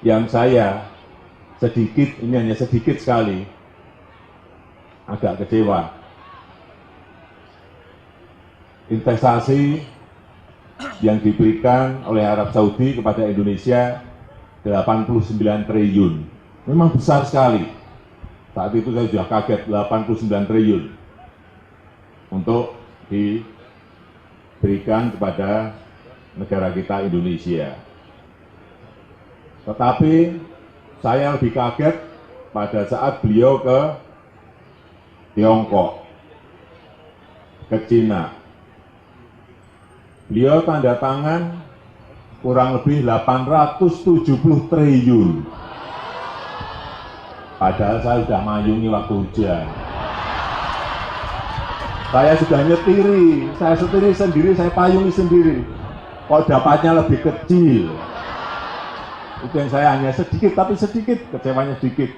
yang saya sedikit, ini hanya sedikit sekali, agak kecewa. Investasi yang diberikan oleh Arab Saudi kepada Indonesia 89 triliun. Memang besar sekali. Saat itu saya sudah kaget, 89 triliun untuk diberikan kepada negara kita Indonesia. Tetapi saya lebih kaget pada saat beliau ke Tiongkok, ke Cina. Beliau tanda tangan kurang lebih 870 triliun. Padahal saya sudah mayungi waktu hujan. Saya sudah nyetiri, saya setiri sendiri, saya payungi sendiri. Kok dapatnya lebih kecil. Itu yang saya hanya sedikit, tapi sedikit, kecewanya sedikit.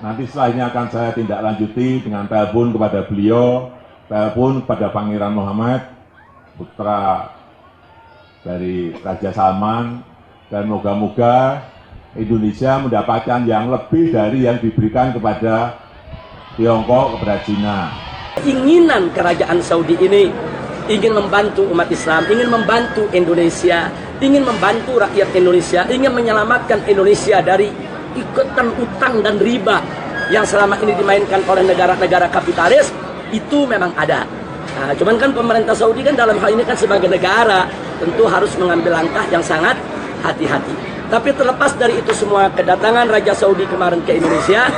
Nanti setelah ini akan saya tindak lanjuti dengan telepon kepada beliau, telepon kepada Pangeran Muhammad, putra dari Raja Salman, dan moga-moga Indonesia mendapatkan yang lebih dari yang diberikan kepada Tiongkok, kepada Cina. Keinginan kerajaan Saudi ini ingin membantu umat Islam, ingin membantu Indonesia, ingin membantu rakyat Indonesia, ingin menyelamatkan Indonesia dari ikatan utang dan riba yang selama ini dimainkan oleh negara-negara kapitalis. Itu memang ada. Nah, cuman kan pemerintah Saudi kan dalam hal ini kan sebagai negara tentu harus mengambil langkah yang sangat hati-hati. Tapi terlepas dari itu semua, kedatangan Raja Saudi kemarin ke Indonesia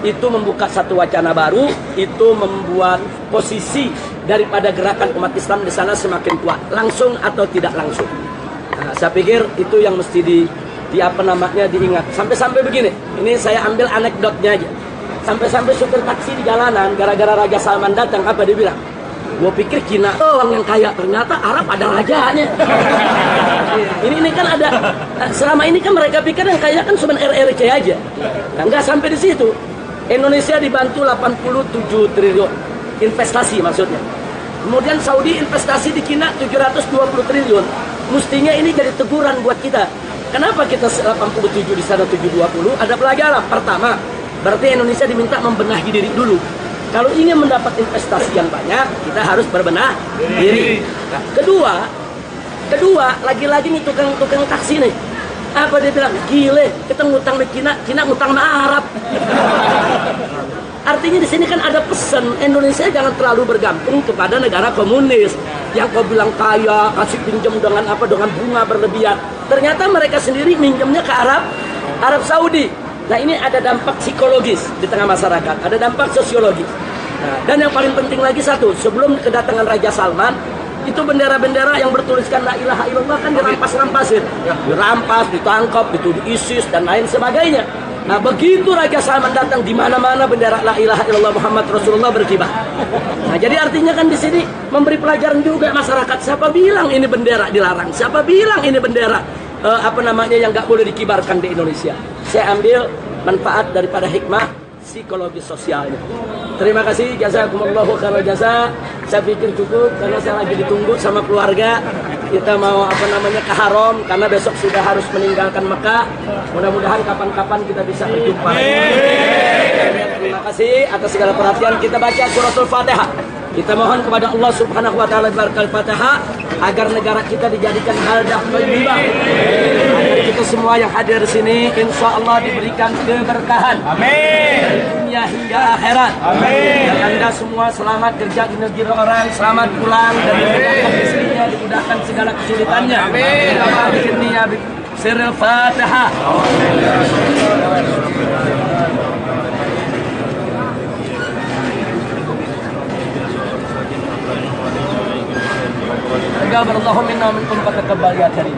itu membuka satu wacana baru, itu membuat posisi daripada gerakan umat Islam di sana semakin kuat, langsung atau tidak langsung. Nah, saya pikir itu yang mesti diingat. Sampai-sampai begini, ini saya ambil anekdotnya aja. Sampai-sampai supir taksi di jalanan, gara-gara Raja Salman datang, apa dia bilang? Gue pikir Cina doang yang kaya, ternyata Arab ada rajanya. ini kan ada, selama ini kan mereka pikir yang kaya kan cuma RRC aja. Nah, nggak sampai di situ. Indonesia dibantu 87 triliun investasi maksudnya. Kemudian Saudi investasi di Cina 720 triliun. Mestinya ini jadi teguran buat kita. Kenapa kita 87 di sana 720? Ada pelajaran. Pertama, berarti Indonesia diminta membenahi diri dulu. Kalau ingin mendapat investasi yang banyak, kita harus berbenah diri. Nah, kedua, lagi-lagi nih tukang taksi nih. Apa dia bilang? Gile, kita ngutang di Cina ngutang sama Arab. Artinya di sini kan ada pesan, Indonesia jangan terlalu bergantung kepada negara komunis yang kau bilang kaya, kasih pinjam dengan bunga berlebihan. Ternyata mereka sendiri minjamnya ke Arab Saudi. Nah, ini ada dampak psikologis di tengah masyarakat, ada dampak sosiologis. Nah, dan yang paling penting lagi satu, sebelum kedatangan Raja Salman, itu bendera-bendera yang bertuliskan La ilaha illallah kan dirampas-rampasin. Dirampas, ditangkap, itu di ISIS dan lain sebagainya. Nah, begitu Raja Salman datang, di mana-mana bendera La ilaha illallah Muhammad Rasulullah berkibar. Nah, jadi artinya kan di sini memberi pelajaran juga masyarakat. Siapa bilang ini bendera dilarang? Siapa bilang ini bendera yang nggak boleh dikibarkan di Indonesia? Saya ambil manfaat daripada hikmah psikologis sosialnya. Terima kasih, jazakumullahu khairal jasa. Saya pikir cukup karena saya lagi ditunggu sama keluarga. Kita mau ke Haram karena besok sudah harus meninggalkan Mekah. Mudah-mudahan kapan-kapan kita bisa berjumpa. Terima kasih atas segala perhatian. Kita baca suratul Fatihah. Kita mohon kepada Allah Subhanahu wa taala barakal Fatihah agar negara kita dijadikan baldah thayyibah. Agar kita semua yang hadir di sini insyaallah diberikan keberkahan. Amin. Dari dunia hingga akhirat. Amin. Dan Anda semua selamat kerja di negeri orang, selamat pulang dan dimudahkan istrinya, dimudahkan segala kesulitannya. Amin. Amin. Sirrul Fatihah. Taqabbalallahu minna wa minkum wa taqabbal ya karim.